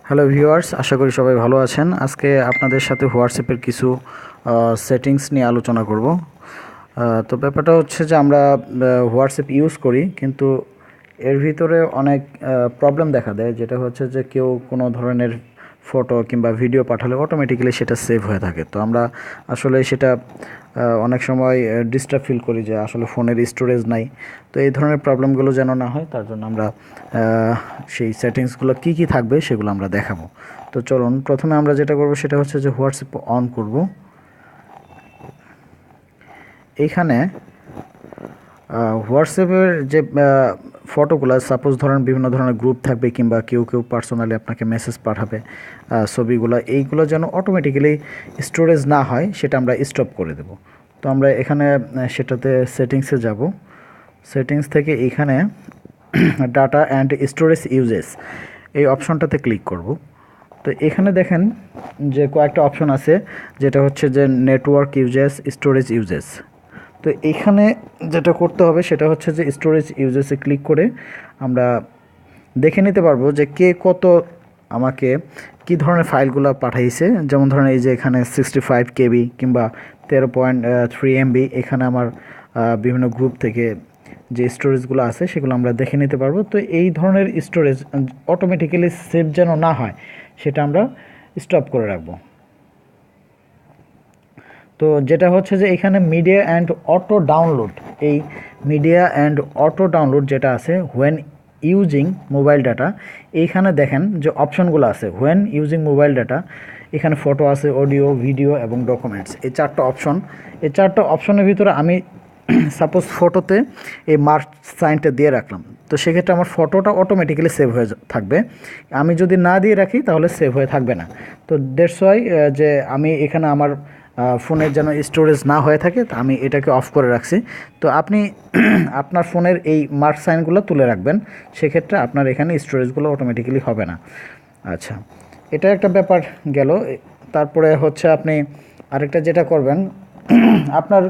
Hello viewers, আশা করি সবাই ভালো আছেন। আজকে আপনাদের সাথে হোয়াটসঅ্যাপের কিছু সেটিংস নিয়ে আলোচনা করব। তো ব্যাপারটা হচ্ছে যে আমরা হোয়াটসঅ্যাপ ইউজ করি, কিন্তু এর ভিতরে অনেক প্রবলেম দেখা দেয়, যেটা হচ্ছে যে কেউ কোনো ধরনের ফটো কিংবা ভিডিও পাঠালে অটোমেটিক্যালি সেটা সেভ হয়ে থাকে। তো আমরা আসলে সেটা অনেক সময় ডিস্টার্ব ফিল করি যে আসলে ফোনের স্টোরেজ নাই। তো এই ধরনের প্রবলেমগুলো যেন না হয়, তার জন্য আমরা সেই সেটিংসগুলো কী কী থাকবে সেগুলো আমরা দেখাবো। তো চলুন, প্রথমে আমরা যেটা করব সেটা হচ্ছে যে হোয়াটসঅ্যাপ অন করব। এইখানে হোয়াটসঅ্যাপের যে ফটোগুলো, সাপোজ ধরেন বিভিন্ন ধরনের গ্রুপ থাকবে কিংবা কেউ কেউ পার্সোনালি আপনাকে মেসেজ পাঠাবে, ছবিগুলো এইগুলো যেন অটোমেটিক্যালি স্টোরেজ না হয় সেটা আমরা স্টপ করে দেব। তো আমরা এখানে সেটাতে সেটিংসে যাব। সেটিংস থেকে এখানে ডাটা অ্যান্ড স্টোরেজ ইউজেস এই অপশনটাতে ক্লিক করব। তো এখানে দেখেন যে কয়েকটা অপশন আছে, যেটা হচ্ছে যে নেটওয়ার্ক ইউজেস, স্টোরেজ ইউজেস। তো এইখানে যেটা করতে হবে সেটা হচ্ছে যে স্টোরেজ ইউজেসে ক্লিক করে আমরা দেখে নিতে পারবো যে কে কত আমাকে কী ধরনের ফাইলগুলো পাঠাইছে। যেমন ধরেন এই যে এখানে 65 KB কিংবা 13.3 MB, এখানে আমার বিভিন্ন গ্রুপ থেকে যে স্টোরেজগুলো আছে সেগুলো আমরা দেখে নিতে পারবো। তো এই ধরনের স্টোরেজ অটোমেটিক্যালি সেভ যেন না হয় সেটা আমরা স্টপ করে রাখবো। তো যেটা হচ্ছে যে এখানে মিডিয়া অ্যান্ড অটো ডাউনলোড, এই মিডিয়া অ্যান্ড অটো ডাউনলোড যেটা আছে হোয়েন ইউজিং মোবাইল ডাটা, এইখানে দেখেন যে অপশনগুলো আছে হোয়েন ইউজিং মোবাইল ডাটা। এখানে ফটো আছে, অডিও, ভিডিও এবং ডকুমেন্টস, এই চারটা অপশন। এই চারটা অপশনের ভিতরে আমি সাপোজ ফটোতে এই মার্ক সাইনটা দিয়ে রাখলাম, তো সেক্ষেত্রে আমার ফটোটা অটোমেটিক্যালি সেভ হয়ে থাকবে। আমি যদি না দিয়ে রাখি তাহলে সেভ হয়ে থাকবে না। তো দ্যাটস ওয়াই যে আমি এখানে আমার ফোনের যেন স্টোরেজ না হয়ে থাকে, তা আমি এটাকে অফ করে রাখছি। তো আপনি আপনার ফোনের এই মার্ক সাইনগুলো তুলে রাখবেন, সেক্ষেত্রে আপনার এখানে স্টোরেজগুলো অটোমেটিক্যালি হবে না। আচ্ছা, এটা একটা ব্যাপার গেল। তারপরে হচ্ছে আপনি আরেকটা যেটা করবেন, আপনার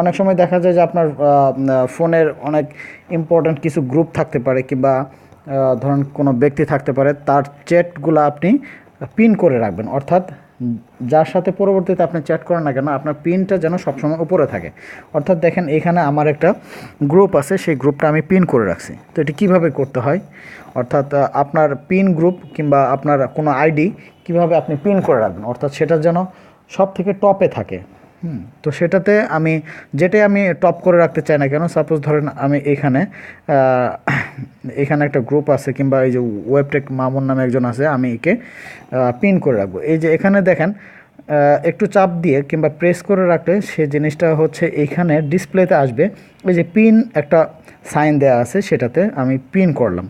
অনেক সময় দেখা যায় যে আপনার ফোনের অনেক ইম্পর্ট্যান্ট কিছু গ্রুপ থাকতে পারে কিংবা ধরুন কোনো ব্যক্তি থাকতে পারে, তার চ্যাটগুলো আপনি পিন করে রাখবেন। অর্থাৎ যার সাথে পরবর্তীতে আপনি চ্যাট করেন না কেন, আপনার পিনটা যেন সবসময় উপরে থাকে। অর্থাৎ দেখেন এখানে আমার একটা গ্রুপ আছে, সেই গ্রুপটা আমি পিন করে রাখছি। তো এটি কীভাবে করতে হয়, অর্থাৎ আপনার পিন গ্রুপ কিংবা আপনার কোনো আইডি কীভাবে আপনি পিন করে রাখবেন, অর্থাৎ সেটা যেন সব থেকে টপে থাকে। তো সেটাতে আমি যেটাই আমি টপ করে রাখতে চাই না কেন, সাপোজ ধরেন আমি এখানে একটা গ্রুপ আছে কিংবা এই যে ওয়েবটেক মামুন নামে একজন আছে, আমি একে পিন করে রাখবো। এই যে এখানে দেখেন একটু চাপ দিয়ে কিংবা প্রেস করে রাখলে সে জিনিসটা হচ্ছে এইখানে ডিসপ্লেতে আসবে। এই যে পিন একটা সাইন দেওয়া আছে, সেটাতে আমি পিন করলাম,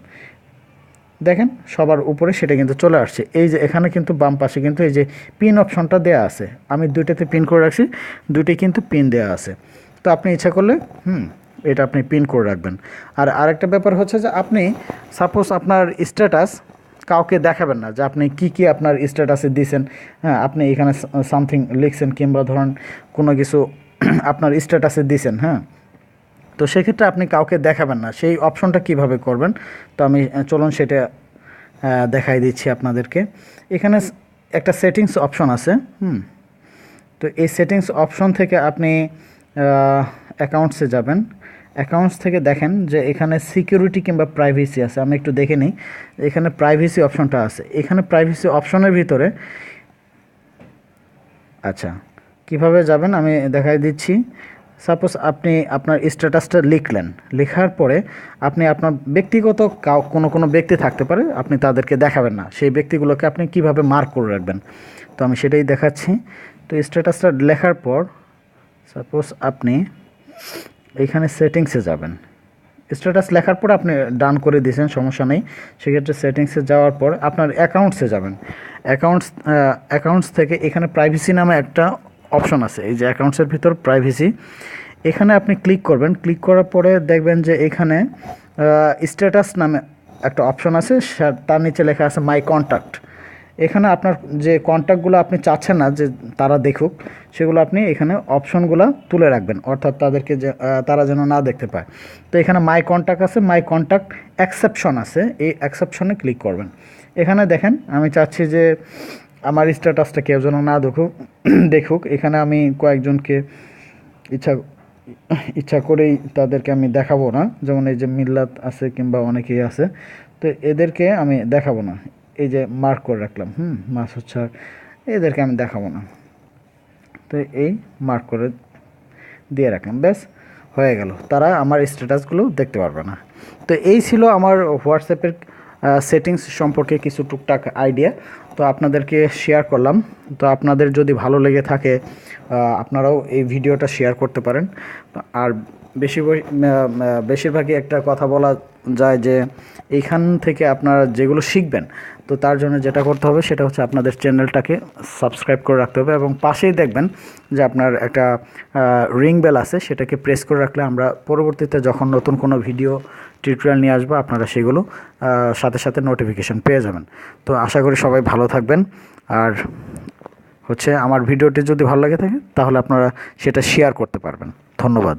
দেখেন সবার উপরে সেটা কিন্তু চলে আসছে। এই যে এখানে কিন্তু বাম পাশে কিন্তু এই যে পিন অপশনটা দেওয়া আছে, আমি দুইটাতে পিন করে রাখছি, দুইটাই কিন্তু পিন দেওয়া আছে। তো আপনি ইচ্ছা করলে এটা আপনি পিন করে রাখবেন। আর আরেকটা ব্যাপার হচ্ছে যে আপনি সাপোজ আপনার স্ট্যাটাস কাউকে দেখাবেন না যে আপনি কি আপনার স্ট্যাটাসে দিয়েছেন। হ্যাঁ, আপনি এখানে সামথিং লিখছেন কিংবা ধরুন কোনো কিছু আপনার স্ট্যাটাসে দিয়েছেন, হ্যাঁ, তো সেক্ষেত্রে আপনি কাউকে দেখাবেন না। সেই অপশনটা কিভাবে করবেন, তো আমি চলুন সেটা দেখাই দিচ্ছি আপনাদেরকে। এখানে একটা সেটিংস অপশন আছে। তো এই সেটিংস অপশন থেকে আপনি অ্যাকাউন্টসে যাবেন। অ্যাকাউন্টস থেকে দেখেন যে এখানে সিকিউরিটি কিংবা প্রাইভেসি আছে, আমি একটু দেখে নিই। এখানে প্রাইভেসি অপশনটা আছে, এখানে প্রাইভেসি অপশনের ভিতরে আচ্ছা কিভাবে যাবেন আমি দেখাই দিচ্ছি। সাপোজ আপনি আপনার স্ট্যাটাসটা লিখলেন, লেখার পরে আপনি আপনার ব্যক্তিগত কোনো ব্যক্তি থাকতে পারে, আপনি তাদেরকে দেখাবেন না। সেই ব্যক্তিগুলোকে আপনি কিভাবে মার্ক করে রাখবেন, তো আমি সেটাই দেখাচ্ছি। তো স্ট্যাটাসটা লেখার পর সাপোজ আপনি এইখানে সেটিংসে যাবেন। স্ট্যাটাস লেখার পর আপনি ডান করে দিয়েছেন, সমস্যা নেই। সেক্ষেত্রে সেটিংসে যাওয়ার পর আপনার অ্যাকাউন্টসে যাবেন। অ্যাকাউন্টস থেকে এখানে প্রাইভেসি নামে একটা অপশন আছে, এই যে অ্যাকাউন্টসের ভিতর প্রাইভেসি, এখানে আপনি ক্লিক করবেন। ক্লিক করার পরে দেখবেন যে এখানে স্ট্যাটাস নামে একটা অপশন আছে, তার নিচে লেখা আছে মাই কন্ট্যাক্ট। এখানে আপনার যে কন্ট্যাক্টগুলো আপনি চাচ্ছেন না যে তারা দেখুক, সেগুলো আপনি এখানে অপশনগুলো তুলে রাখবেন, অর্থাৎ তাদেরকে যে তারা যেন না দেখতে পায়। তো এখানে মাই কন্ট্যাক্ট আছে, মাই কন্ট্যাক্ট এক্সেপশন আছে, এই এক্সেপশনে ক্লিক করবেন। এখানে দেখেন আমি চাচ্ছি যে আমার স্ট্যাটাসটা কেউ যেন না দেখুক। এখানে আমি কয়েকজনকে ইচ্ছা ইচ্ছা করেই তাদেরকে আমি দেখাবো না, যেমন এই যে মিল্লাত আছে কিংবা অনেকেই আছে, তো এদেরকে আমি দেখাবো না। এই যে মার্ক করে রাখলাম, মাসুদ স্যার, এদেরকে আমি দেখাবো না। তো এই মার্ক করে দিয়ে রাখলাম, ব্যাস হয়ে গেল, তারা আমার স্ট্যাটাসগুলো দেখতে পারবে না। তো এই ছিল আমার হোয়াটসঅ্যাপের সেটিংস সম্পর্কে কিছু টুকটাক আইডিয়া, তো আপনাদেরকে শেয়ার করলাম। তো আপনাদের যদি ভালো লেগে থাকে আপনারাও এই ভিডিওটা শেয়ার করতে পারেন। আর বেশিরভাগই একটা কথা বলা যায় যে এইখান থেকে আপনারা যেগুলো শিখবেন, তো তার জন্য যেটা করতে হবে সেটা হচ্ছে আপনাদের চ্যানেলটাকে সাবস্ক্রাইব করে রাখতে হবে, এবং পাশেই দেখবেন যে আপনার একটা রিং বেল আছে, সেটাকে প্রেস করে রাখলে আমরা পরবর্তীতে যখন নতুন কোনো ভিডিও টিউটোরিয়াল নিয়ে আসবো আপনারা সেগুলো সাথে সাথে নোটিফিকেশন পেয়ে যাবেন। তো আশা করি সবাই ভালো থাকবেন। আর হচ্ছে আমার ভিডিওটি যদি ভালো লাগে থাকে তাহলে আপনারা সেটা শেয়ার করতে পারবেন। ধন্যবাদ।